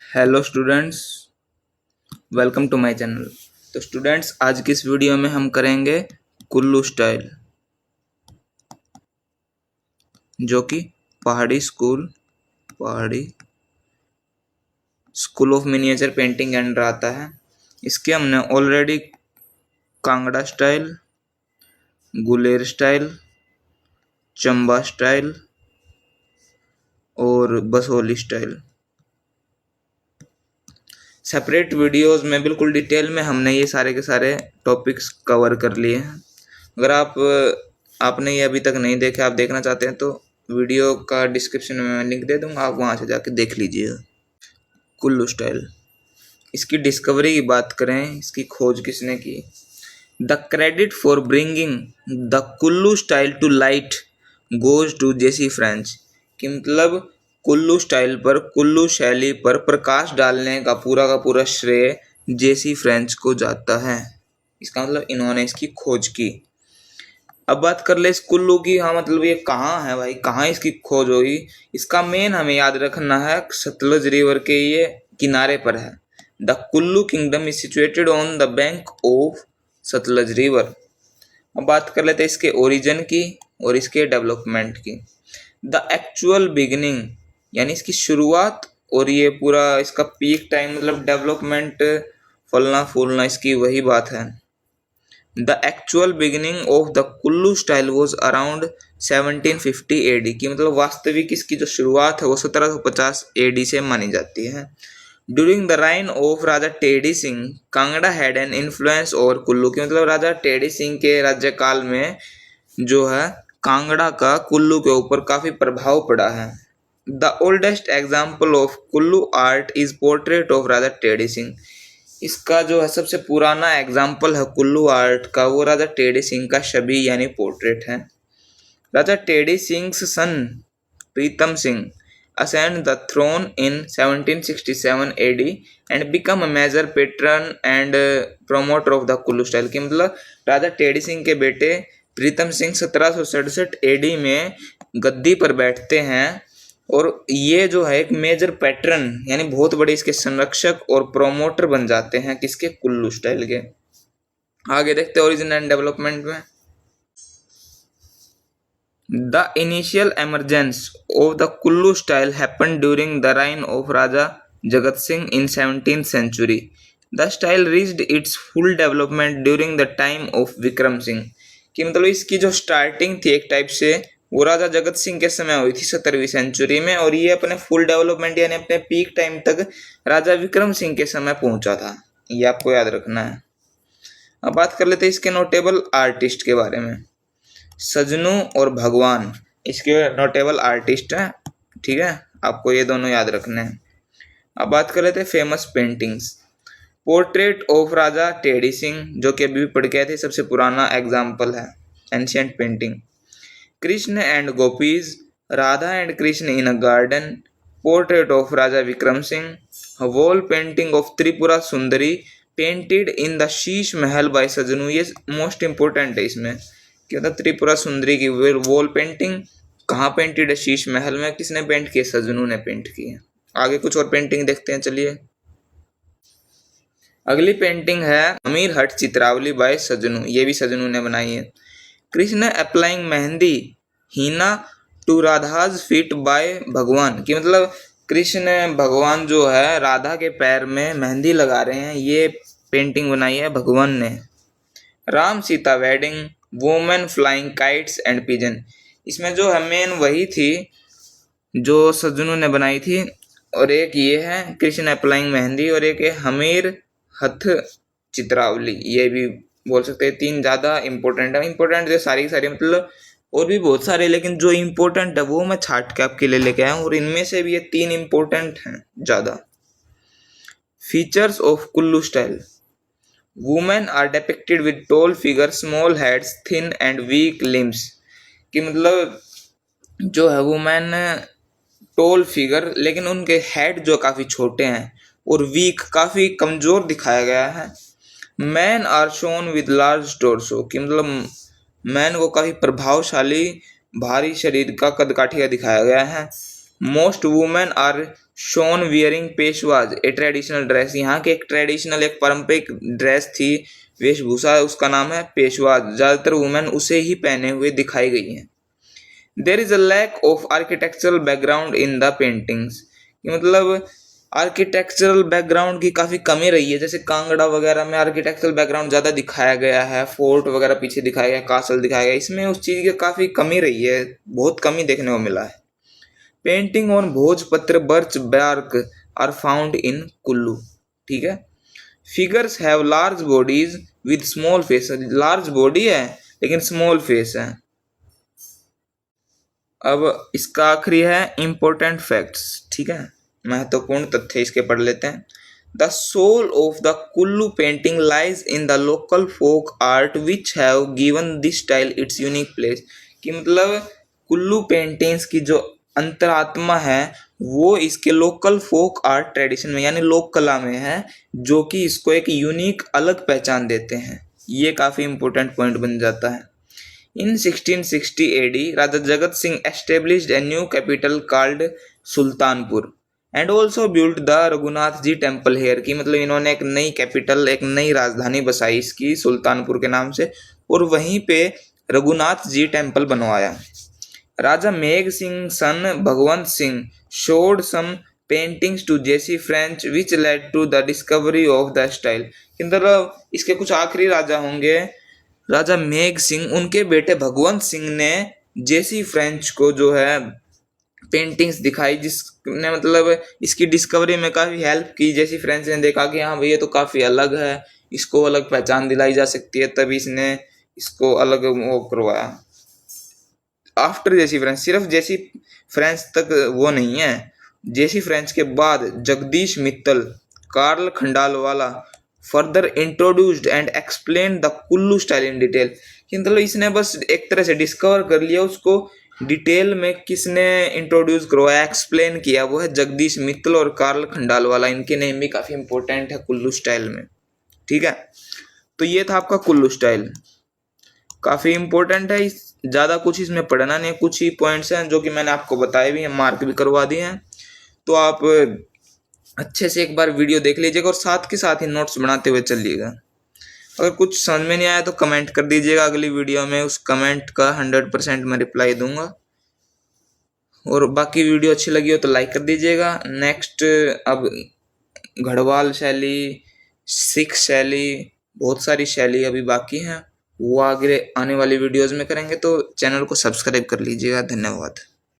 Hello students, welcome to my channel. तो students, आज की इस वीडियो में हम करेंगे कुल्लू स्टाइल, जो कि पहाड़ी स्कूल ऑफ मिनिएचर पेंटिंग के अंडर आता है। इसके हमने already Kangra style, Guler style, Chamba style और बसोली स्टाइल सेपरेट वीडियोस में बिल्कुल डिटेल में हमने ये सारे के सारे टॉपिक्स कवर कर लिए हैं। अगर आपने ये अभी तक नहीं देखे, आप देखना चाहते हैं तो वीडियो का डिस्क्रिप्शन में मैं लिंक दे दूंगा, आप वहाँ से जाके देख लीजिएगा। कुल्लू स्टाइल, इसकी डिस्कवरी की बात करें, इसकी खोज किसने की? The credit for bringing the Kullu style to light goes to J C French. कि मतलब कुल्लू स्टाइल पर, कुल्लू शैली पर प्रकाश डालने का पूरा श्रेय जेसी फ्रेंच को जाता है। इसका मतलब इन्होंने इसकी खोज की। अब बात कर ले इस कुल्लू की। हाँ, मतलब ये कहाँ है भाई, कहाँ इसकी खोज हुई? इसका मेन हमें याद रखना है, सतलुज रिवर के ये किनारे पर है। The Kullu kingdom is situated on the bank of Sutlej river. अब बात कर लेते हैं इसके ओरिजिन की और इसके डेवलपमेंट की। द एक्चुअल बिगिनिंग यानी इसकी शुरुआत और ये पूरा इसका पीक टाइम, मतलब डेवलपमेंट, फलना फूलना, इसकी वही बात है। The actual beginning of the Kullu style was around 1750 AD की, मतलब वास्तविक इसकी जो शुरुआत है वो 1750 AD से मानी जाती है। During the reign of Raja teddy Singh, Kangra had an influence over Kullu की, मतलब राजा टेडी सिंह के राज्यकाल में जो है कांगड़ा का कुल्लू के ऊपर काफी प्रभाव पड़ा है। The oldest example of Kullu art is portrait of Raja teddy Singh. इसका जो है सबसे पुराना एग्जाम्पल है कुल्लू आर्ट का, वो राजा टेडी सिंह का छवि यानी पोर्ट्रेट है। Raja Tedi Singh's son Pritam Singh ascend the throne in 1767 AD and become a major patron and promoter of the Kullu style की, मतलब राजा टेडी सिंह के बेटे प्रीतम सिंह 1767 AD में गद्दी पर बैठते हैं और ये जो है एक मेजर पैटर्न यानी बहुत बड़े इसके संरक्षक और प्रोमोटर बन जाते हैं किसके? कुल्लू स्टाइल के। आगे देखते हैं ओरिजिन एंड डेवलपमेंट में। The initial emergence of the Kullu style happened during the reign of Raja Jagat Singh in 17th century. The style reached its full development during the time of Vikram Singh की, मतलब इसकी जो स्टार्टिंग थी एक टाइप से वो राजा जगत सिंह के समय हुई थी 17वीं सेंचुरी में, और ये अपने फुल डेवलपमेंट यानी अपने पीक टाइम तक राजा विक्रम सिंह के समय पहुंचा था। ये आपको याद रखना है। अब बात कर लेते हैं इसके नोटेबल आर्टिस्ट के बारे में। सजनू और भगवान इसके नोटेबल आर्टिस्ट हैं, ठीक है, आपको ये दोनों याद रखने हैं। अब बात कर लेते हैं famous paintings. Portrait of Raja teddy Singh, जो कि अभी भी पढ़ के आए थे, सबसे पुराना एग्जाम्पल है ancient painting. Krishna and gopis, Radha and Krishna in a garden, portrait of Raja Vikram Singh, wall painting of Tripura Sundari painted in the Sheesh Mahal bye सजनू। ये मोस्ट इंपोर्टेंट है इसमें, क्योंकि त्रिपुरा सुंदरी की वॉल पेंटिंग कहाँ पेंटेड है? शीश महल में। किसने पेंट की? सजनू ने पेंट की है। आगे कुछ और पेंटिंग देखते हैं, चलिए। अगली पेंटिंग है अमीर हट चित्रावली बाय सजनू, ये भी सजनू ने बनाई है। Krishna applying mehndi henna to Radha's feet by Bhagwan की, मतलब कृष्ण भगवान जो है राधा के पैर में मेहंदी लगा रहे हैं, ये पेंटिंग बनाई है भगवान ने। Ram Sita wedding, women flying kites and pigeon, इसमें जो है मेन वही थी जो सजनू ने बनाई थी, और एक ये है कृष्ण अप्लाइंग मेहंदी, और एक है हमीर हथ चित्रावली, ये भी बोल सकते हैं। तीन ज़्यादा इंपॉर्टेंट है, इंपॉर्टेंट जो सारी की सारी, मतलब और भी बहुत सारे, लेकिन जो इंपॉर्टेंट है वो मैं छाट के आपके लिए लेके आया हूँ, और इनमें से भी ये तीन इंपॉर्टेंट हैं ज़्यादा। Features of Kullu style. Women are depicted with tall figure, small heads, thin and weak limbs कि, मतलब जो है वुमेन टॉल फिगर, लेकिन उनके हेड जो काफ़ी छोटे हैं, और वीक काफ़ी कमज़ोर दिखाया गया है। Man are shown with large torso कि, मतलब मैन को काफ़ी प्रभावशाली भारी शरीर का, कद काठी का दिखाया गया है। Most women are shown wearing peshwaz a traditional dress, यहाँ के एक ट्रेडिशनल एक पारंपरिक ड्रेस थी, वेशभूषा, उसका नाम है पेशवाज। ज़्यादातर वुमेन उसे ही पहने हुए दिखाई गई हैं। There is a lack of architectural background in the paintings, मतलब आर्किटेक्चरल बैकग्राउंड की काफ़ी कमी रही है। जैसे कांगड़ा वगैरह में आर्किटेक्चरल बैकग्राउंड ज़्यादा दिखाया गया है, फोर्ट वगैरह पीछे दिखाया गया, कासल दिखाया गया, इसमें उस चीज़ की काफ़ी कमी रही है, बहुत कमी देखने को मिला है। Painting on bhojpatra birch bark are found in Kullu, ठीक है। Figures have large bodies with small face, large body है लेकिन स्मॉल फेस है। अब इसका आखिरी है इंपॉर्टेंट फैक्ट्स, ठीक है, महत्वपूर्ण तथ्य इसके पढ़ लेते हैं। The soul of the Kullu painting lies in the local folk art which have given this style its unique place, कि मतलब कुल्लू पेंटिंग्स की जो अंतरात्मा है वो इसके लोकल फोक आर्ट ट्रेडिशन में यानी लोक कला में है, जो कि इसको एक यूनिक अलग पहचान देते हैं। ये काफ़ी इंपॉर्टेंट पॉइंट बन जाता है। In 1660 AD, Raja Jagat Singh established a new capital called Sultanpur and also built the Raghunath ji temple here, की मतलब इन्होंने एक नई कैपिटल, एक नई राजधानी बसाई इसकी सुल्तानपुर के नाम से, और वहीं पे रघुनाथ जी टेम्पल बनवाया। राजा मेघ सिंह सन Bhagwant Singh showed some paintings to J.C. French which led to the discovery of the style, मतलब इसके कुछ आखिरी राजा होंगे राजा मेघ सिंह, उनके बेटे भगवंत सिंह ने जेसी फ्रेंच को जो है पेंटिंग्स दिखाई, जिसने मतलब इसकी डिस्कवरी में काफ़ी हेल्प की। जेसी फ्रेंच ने देखा कि हाँ भाई ये तो काफ़ी अलग है, इसको अलग पहचान दिलाई जा सकती है, तभी इसने इसको अलग वो करवाया। आफ्टर जेसी फ्रेंच, सिर्फ जेसी फ्रेंच तक वो नहीं है, जेसी फ्रेंच के बाद Jagdish Mittal, Karl Khandalavala further introduced and explain the Kullu style in detail, मतलब इसने बस एक तरह से डिस्कवर कर लिया, उसको डिटेल में किसने इंट्रोड्यूस करवाया, एक्सप्लेन किया, वो है जगदीश मित्तल और कार्ल खंडालवाला। इनके नेम भी काफ़ी इंपॉर्टेंट है कुल्लू स्टाइल में, ठीक है। तो ये था आपका कुल्लू स्टाइल, काफ़ी इंपॉर्टेंट है, ज़्यादा कुछ इसमें पढ़ना नहीं, कुछ ही पॉइंट्स हैं जो कि मैंने आपको बताए भी हैं, मार्क भी करवा दिए हैं। तो आप अच्छे से एक बार वीडियो देख लीजिएगा और साथ के साथ ही नोट्स बनाते हुए चलिएगा। अगर कुछ समझ में नहीं आया तो कमेंट कर दीजिएगा, अगली वीडियो में उस कमेंट का 100% मैं रिप्लाई दूंगा। और बाकी वीडियो अच्छी लगी हो तो लाइक कर दीजिएगा। नेक्स्ट अब गढ़वाल शैली, सिख शैली, बहुत सारी शैली अभी बाकी हैं, वो आगे आने वाली वीडियोज़ में करेंगे, तो चैनल को सब्सक्राइब कर लीजिएगा। धन्यवाद।